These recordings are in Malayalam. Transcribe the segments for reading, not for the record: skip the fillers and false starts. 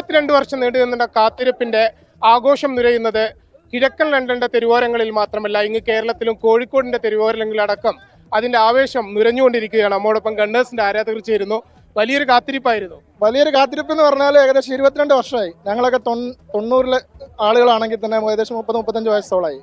22 വർഷം നീണ്ടുനിന്ന കാത്തിരിപ്പിന്റെ ആഘോഷം നിറയുന്നത് കിഴക്കൻ ലണ്ടന്റെ തെരുവോരങ്ങളിൽ മാത്രമല്ല, ഇങ്ങ് കേരളത്തിലും കോഴിക്കോടിന്റെ തെരുവോരങ്ങളിലടക്കം അതിന്റെ ആവേശം നിറഞ്ഞുകൊണ്ടിരിക്കുകയാണ്. നമ്മോടൊപ്പം ഗണ്ണേഴ്സിന്റെ ആരാധകർ ചേരുന്നു. വലിയൊരു കാത്തിരിപ്പായിരുന്നു. വലിയൊരു കാത്തിരിപ്പ് എന്ന് പറഞ്ഞാൽ ഏകദേശം 22 വർഷമായി. ഞങ്ങളൊക്കെ 90-ലെ ആളുകളാണെങ്കിൽ തന്നെ ഏകദേശം 30-35 വയസ്സോളായി.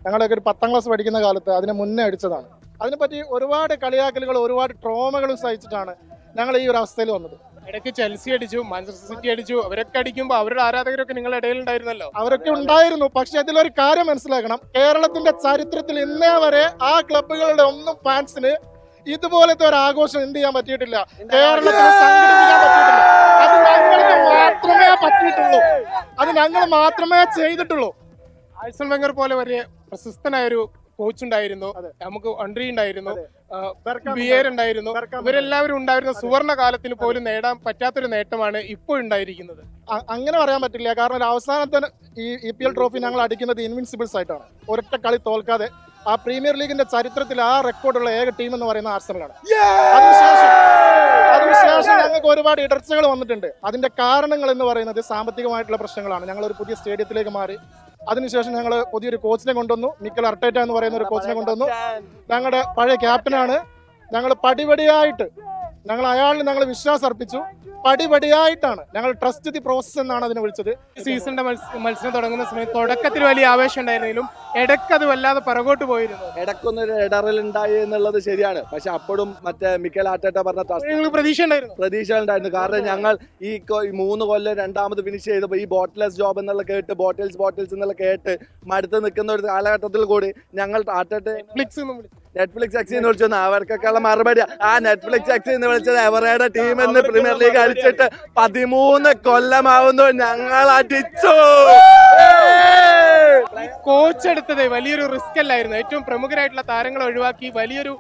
ഞങ്ങളൊക്കെ ഒരു 10ാം ക്ലാസ് പഠിക്കുന്ന കാലത്ത് അതിന് മുന്നേ അടിച്ചതാണ്. അതിനെപ്പറ്റി ഒരുപാട് കളിയാക്കലുകൾ, ഒരുപാട് ട്രോമകളും സഹിച്ചിട്ടാണ് ഞങ്ങൾ ഈ ഒരു അവസ്ഥയിൽ വന്നത്. ഇടയ്ക്ക് ചെൽസി അടിച്ചു, മാഞ്ചസ്റ്റർ സിറ്റി അടിച്ചു. അവരൊക്കെ അടിക്കുമ്പോൾ അവരുടെ ആരാധകരൊക്കെ നിങ്ങളുടെ ഇടയിലുണ്ടായിരുന്നല്ലോ. അവരൊക്കെ ഉണ്ടായിരുന്നു. പക്ഷെ അതിലൊരു കാര്യം മനസ്സിലാക്കണം, കേരളത്തിന്റെ ചരിത്രത്തിൽ ഇന്നേ വരെ ആ ക്ലബ്ബുകളുടെ ഒന്നും ഫാൻസിന് ഇതുപോലത്തെ ഒരു ആഘോഷം എന്ത് ചെയ്യാൻ പറ്റിയിട്ടില്ല, കേരളത്തിൽ സംഘടിപ്പിക്കാൻ പറ്റിയിട്ടില്ല. അത് ഞങ്ങൾക്ക് മാത്രമേ പറ്റിയിട്ടുള്ളൂ, അത് ഞങ്ങൾ മാത്രമേ ചെയ്തിട്ടുള്ളൂ. ആഴ്സൺ വെങ്കർ പോലെ വലിയ പ്രശസ്തനായൊരു കോച്ച് ഉണ്ടായിരുന്നു, നമുക്ക് അൺട്രി ഉണ്ടായിരുന്നു, ബിയേർ ഉണ്ടായിരുന്നു. ഇവരെല്ലാവരും ഉണ്ടായിരുന്ന സുവർണ കാലത്തിന് പോലും നേടാൻ പറ്റാത്തൊരു നേട്ടമാണ് ഇപ്പോൾ ഉണ്ടായിരിക്കുന്നത്. അങ്ങനെ പറയാൻ പറ്റില്ല. കാരണം ഒരു അവസാനത്തെ ഈ EPL ട്രോഫി ഞങ്ങൾ അടിക്കുന്നത് ഇൻവിൻസിബിൾസ് ആയിട്ടാണ്. ഒരൊറ്റ കളി തോൽക്കാതെ ആ പ്രീമിയർ ലീഗിന്റെ ചരിത്രത്തിൽ ആ റെക്കോർഡുള്ള ഏക ടീം എന്ന് പറയുന്ന ആർസണലാണ്. അതിനുശേഷം ഞങ്ങൾക്ക് ഒരുപാട് ഇടർച്ചകൾ വന്നിട്ടുണ്ട്. അതിന്റെ കാരണങ്ങൾ എന്ന് പറയുന്നത് സാമ്പത്തികമായിട്ടുള്ള പ്രശ്നങ്ങളാണ്. ഞങ്ങൾ ഒരു പുതിയ സ്റ്റേഡിയത്തിലേക്ക് മാറി. അതിനുശേഷം ഞങ്ങൾ പുതിയൊരു കോച്ചിനെ കൊണ്ടുവന്നു, മിക്കൽ അർട്ടേറ്റ എന്ന് പറയുന്ന ഒരു കോച്ചിനെ കൊണ്ടുവന്നു. ഞങ്ങളുടെ പഴയ ക്യാപ്റ്റനാണ്. ഞങ്ങൾ പടിപടിയായിട്ട് ഞങ്ങൾ വിശ്വാസം അർപ്പിച്ചു. പടിപടിയായിട്ടാണ് ഞങ്ങൾ ട്രസ്റ്റ് ദി പ്രോസസ് എന്നാണ് അതിനെ വിളിച്ചത്. സീസണിന്റെ മത്സരം തുടങ്ങുന്ന സമയത്ത് തുടക്കത്തിൽ വലിയ ആവേശം ഉണ്ടായിരുന്നെങ്കിലും ഇടയ്ക്കത് വല്ലാതെ പുറകോട്ട് പോയിരുന്നു. ഇടയ്ക്കൊന്നൊരു ഇടറലുണ്ടായി എന്നുള്ളത് ശരിയാണ്. പക്ഷെ അപ്പോഴും മറ്റേ മിക്കൽ ആർട്ടേറ്റ പറഞ്ഞ പ്രതീക്ഷ ഉണ്ടായിരുന്നു. കാരണം ഞങ്ങൾ ഈ 3 കൊല്ലം രണ്ടാമത് ഫിനിഷ് ചെയ്തപ്പോൾ ഈ ബോട്ടിൽസ് ജോബ് എന്നുള്ള കേട്ട് ബോട്ടിൽസ് എന്നുള്ള കേട്ട് മടുത്ത് നിൽക്കുന്ന ഒരു കാലഘട്ടത്തിൽ കൂടി ഞങ്ങൾ നെറ്റ്ഫ്ലിക്സ് എക്സ് എന്ന് വിളിച്ചു. അവർക്കൊക്കെയുള്ള മറുപടി ആ നെറ്റ്ഫ്ലിക്സ് എക്സ് എന്ന് വിളിച്ചത് എവറേടെ ടീം എന്ന് പ്രീമിയർ ലീഗ് അടിച്ചിട്ട് 13 കൊല്ലമാവുന്നു. ഞങ്ങൾ അടിച്ചു. കോച്ച് എടുത്തത് വലിയൊരു റിസ്ക് അല്ലായിരുന്നു. ഏറ്റവും പ്രമുഖരായിട്ടുള്ള താരങ്ങളെ ഒഴിവാക്കി വലിയൊരു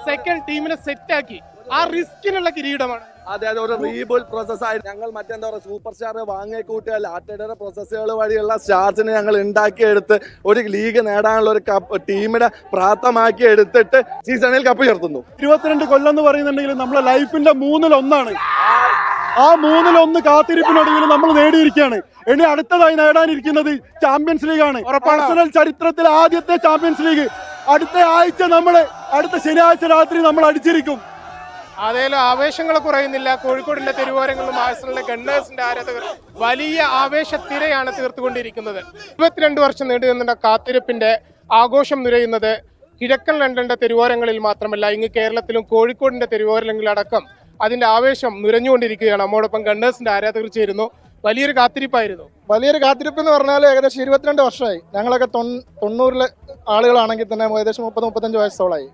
സെക്കൻഡ് ടീമിനെ സെറ്റാക്കി. ആ റിസ്കിനുള്ള കിരീടമാണ്. അതെ, ഒരു റീബിൽഡ് പ്രോസസ് ആയിരുന്നു. ഞങ്ങൾ മറ്റെന്താ പറയുക, സൂപ്പർ സ്റ്റാർ വാങ്ങിക്കൂട്ടിയല്ല, ആർട്ടേറ്റയുടെ പ്രോസസ്സുകൾ വഴിയുള്ള സ്റ്റാർസിനെ ഞങ്ങൾ ഉണ്ടാക്കിയെടുത്ത് ഒരു ലീഗ് നേടാനുള്ള ഒരു ടീമിനെ പ്രാപ്തമാക്കി എടുത്തിട്ട് സീസണിൽ കപ്പ് ചേർത്തുന്നു. 22 കൊല്ലം എന്ന് പറയുന്നുണ്ടെങ്കിൽ നമ്മളെ ലൈഫിന്റെ 1/3 ആ 1/3 കാത്തിരിപ്പിനൊടുവിൽ നമ്മൾ നേടിയിരിക്കുകയാണ്. ഇനി അടുത്തതായി നേടാനിരിക്കുന്നത് ചാമ്പ്യൻസ് ലീഗാണ്. ആർസണൽ ചരിത്രത്തിലെ ആദ്യത്തെ ചാമ്പ്യൻസ് ലീഗ് അടുത്ത ശനിയാഴ്ച രാത്രി നമ്മൾ അടിച്ചിരിക്കും. അതേലും ആവേശങ്ങൾ കുറയുന്നില്ല. കോഴിക്കോടിന്റെ തെരുവോരങ്ങളിലും ആഴ്സണലിലെ ഗണ്ണേഴ്സിന്റെ ആരാധകർ വലിയ ആവേശത്തിരയാണ് തീർത്തുകൊണ്ടിരിക്കുന്നത്. 22 വർഷം നീണ്ടുനിന്ന കാത്തിരിപ്പിന്റെ ആഘോഷം നിറയുന്നത് കിഴക്കൻ ലണ്ടന്റെ തെരുവോരങ്ങളിൽ മാത്രമല്ല, ഇങ്ങ് കേരളത്തിലും കോഴിക്കോടിന്റെ തെരുവോരങ്ങളിലടക്കം അതിന്റെ ആവേശം നിറഞ്ഞുകൊണ്ടിരിക്കുകയാണ്. നമ്മോടൊപ്പം ഗണ്ണേഴ്സിന്റെ ആരാധകർ ചേരുന്നു. വലിയൊരു കാത്തിരിപ്പായിരുന്നു. വലിയൊരു കാത്തിരിപ്പ് എന്ന് പറഞ്ഞാൽ ഏകദേശം 22 വർഷമായി. ഞങ്ങളൊക്കെ 90-ലെ ആളുകളാണെങ്കിൽ തന്നെ ഏകദേശം 30-35 വയസ്സോളായി.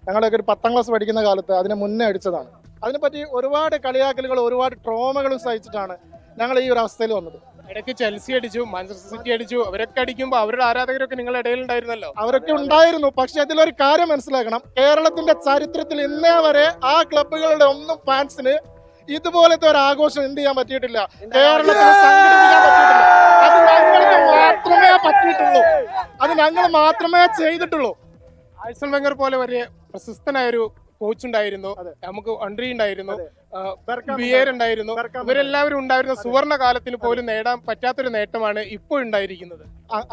ഞങ്ങളൊക്കെ ഒരു 10ാം ക്ലാസ് പഠിക്കുന്ന കാലത്ത് അതിന് മുന്നേ അടിച്ചതാണ്. അതിനെപ്പറ്റി ഒരുപാട് കളിയാക്കലുകൾ, ഒരുപാട് ട്രോമകളും സഹിച്ചിട്ടാണ് ഞങ്ങൾ ഈ ഒരു അവസ്ഥയിൽ വന്നത്. ഇടയ്ക്ക് ചെൽസി അടിച്ചു, മാഞ്ചസ്റ്റർ സിറ്റി അടിച്ചു. അവരൊക്കെ അടിക്കുമ്പോൾ അവരുടെ ആരാധകരൊക്കെ നിങ്ങളുടെ ഇടയിലുണ്ടായിരുന്നല്ലോ. അവരൊക്കെ ഉണ്ടായിരുന്നു. പക്ഷെ അതിലൊരു കാര്യം മനസ്സിലാക്കണം, കേരളത്തിന്റെ ചരിത്രത്തിൽ ഇന്നേ വരെ ആ ക്ലബ്ബുകളുടെ ഒന്നും ഫാൻസിന് ഇതുപോലത്തെ ഒരു ആഘോഷം എന്ത് ചെയ്യാൻ പറ്റിയിട്ടില്ല, കേരളത്തിൽ സംഘടിപ്പിക്കാൻ പറ്റിയിട്ടില്ല. അത് ഞങ്ങൾക്ക് മാത്രമേ പറ്റിയിട്ടുള്ളൂ, അത് ഞങ്ങൾ മാത്രമേ ചെയ്തിട്ടുള്ളൂ. ആഴ്സൺ വെങ്കർ പോലെ വലിയ പ്രശസ്തനായൊരു കോച്ച് ഉണ്ടായിരുന്നു, നമുക്ക് അൺട്രി ഉണ്ടായിരുന്നു, ബിയേർ ഉണ്ടായിരുന്നു. ഇവരെല്ലാവരും ഉണ്ടായിരുന്ന സുവർണ കാലത്തിന് പോലും നേടാൻ പറ്റാത്തൊരു നേട്ടമാണ് ഇപ്പോൾ ഉണ്ടായിരിക്കുന്നത്.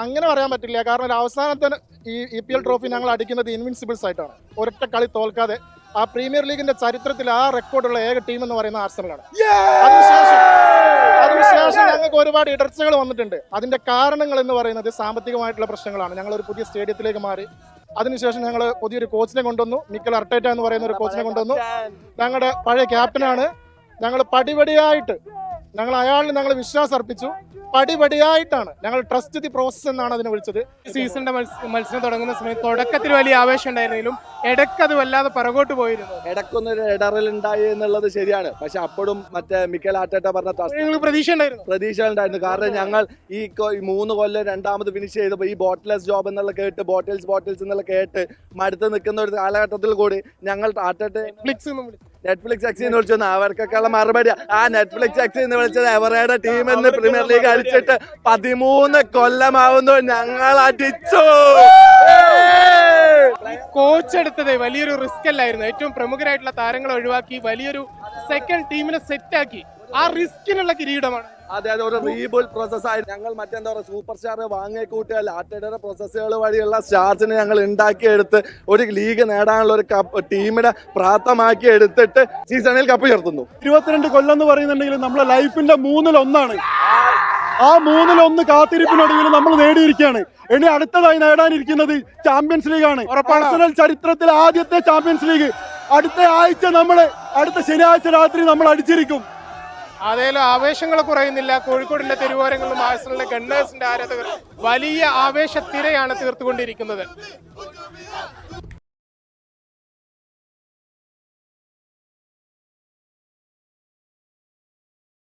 അങ്ങനെ പറയാൻ പറ്റില്ല. കാരണം ഒരു അവസാനത്തെ ഈ EPL ട്രോഫി ഞങ്ങൾ അടിക്കുന്നത് ഇൻവിൻസിബിൾസ് ആയിട്ടാണ്. ഒരൊറ്റ കളി തോൽക്കാതെ ആ പ്രീമിയർ ലീഗിന്റെ ചരിത്രത്തിൽ ആ റെക്കോർഡുള്ള ഏക ടീം എന്ന് പറയുന്ന ആർസണലാണ്. അതിനുശേഷം ഞങ്ങൾക്ക് ഒരുപാട് ഇടർച്ചകൾ വന്നിട്ടുണ്ട്. അതിന്റെ കാരണങ്ങൾ എന്ന് പറയുന്നത് സാമ്പത്തികമായിട്ടുള്ള പ്രശ്നങ്ങളാണ്. ഞങ്ങൾ ഒരു പുതിയ സ്റ്റേഡിയത്തിലേക്ക് മാറി. അതിനുശേഷം ഞങ്ങൾ പുതിയൊരു കോച്ചിനെ കൊണ്ടുവന്നു, മിക്കൽ അർട്ടേറ്റ എന്ന് പറയുന്ന ഒരു കോച്ചിനെ കൊണ്ടുവന്നു. ഞങ്ങളുടെ പഴയ ക്യാപ്റ്റനാണ്. ഞങ്ങൾ പടിപടിയായിട്ട് ഞങ്ങൾ വിശ്വാസം അർപ്പിച്ചു. പടിപടിയായിട്ടാണ് ഞങ്ങൾ ട്രസ്റ്റ് ദി പ്രോസസ് എന്നാണ് അതിനെ വിളിച്ചത്. സീസണിന്റെ മത്സരം തുടങ്ങുന്ന സമയത്ത് തുടക്കത്തിൽ വലിയ ആവേശം ഉണ്ടായിരുന്നെങ്കിലും ഇടയ്ക്കത് വല്ലാതെ പുറകോട്ട് പോയിരുന്നു. ഇടയ്ക്കൊന്നൊരു ഇടറലുണ്ടായി എന്നുള്ളത് ശരിയാണ്. പക്ഷെ അപ്പോഴും മറ്റേ മിക്കൽ ആർട്ടേറ്റ പറഞ്ഞ പ്രതീക്ഷ ഉണ്ടായിരുന്നു. കാരണം ഞങ്ങൾ ഈ 3 കൊല്ലം രണ്ടാമത് ഫിനിഷ് ചെയ്തപ്പോൾ ഈ ബോട്ടിൽസ് ജോബ് എന്നുള്ള കേട്ട് ബോട്ടിൽസ് എന്നുള്ള കേട്ട് മടുത്ത് നിൽക്കുന്ന ഒരു കാലഘട്ടത്തിൽ കൂടി ഞങ്ങൾ നെറ്റ്ഫ്ലിക്സ് എക്സ് എന്ന് വിളിച്ചു. അവർക്കൊക്കെയുള്ള മറുപടി ആ നെറ്റ്ഫ്ലിക്സ് എക്സ് എന്ന് വിളിച്ചത് എവറേടെ ടീം എന്ന് പ്രീമിയർ ലീഗ് അടിച്ചിട്ട് 13 കൊല്ലമാവുന്നു. ഞങ്ങൾ അടിച്ചു. കോച്ച് എടുത്തത് വലിയൊരു റിസ്ക് അല്ലായിരുന്നു. ഏറ്റവും പ്രമുഖരായിട്ടുള്ള താരങ്ങളെ ഒഴിവാക്കി വലിയൊരു സെക്കൻഡ് ടീമിനെ സെറ്റാക്കി. ആ റിസ്കിനുള്ള കിരീടമാണ്. അതെ ഒരു റീബിൽഡ് പ്രോസസ്സായി ഞങ്ങൾ മറ്റെന്താ പറയുക സൂപ്പർ സ്റ്റാർ വാങ്ങിക്കൂട്ടിയാൽ ആർട്ടേറ്റയുടെ പ്രോസസ്സുകൾ വഴിയുള്ള സ്റ്റാർസിനെ ഞങ്ങൾ ഉണ്ടാക്കിയെടുത്ത് ഒരു ലീഗ് നേടാനുള്ള ഒരു കപ്പ് ടീമിനെ പ്രാപ്തമാക്കി എടുത്തിട്ട് സീസണിൽ കപ്പ് ഉയർത്തുന്നു. 22 കൊല്ലം എന്ന് പറയുന്നുണ്ടെങ്കിൽ നമ്മളെ ലൈഫിന്റെ 1/3 ആ 1/3 കാത്തിരിപ്പിനൊടുവിൽ നമ്മൾ നേടിയിരിക്കുകയാണ്. ഇനി അടുത്തതായി നേടാനിരിക്കുന്നത് ചാമ്പ്യൻസ് ലീഗ് ആണ്. ആഴ്സണൽ ചരിത്രത്തിൽ ആദ്യത്തെ ചാമ്പ്യൻസ് ലീഗ് അടുത്ത ശനിയാഴ്ച രാത്രി നമ്മൾ അടിച്ചിരിക്കും. അതേലും ആവേശങ്ങൾ കുറയുന്നില്ല. കോഴിക്കോടിന്റെ തെരുവോരങ്ങളിലും ആഴ്സണലിലെ ഗണ്ണേഴ്സിന്റെ ആരാധകർ വലിയ ആവേശത്തിരയാണ് തീർത്തുകൊണ്ടിരിക്കുന്നത്.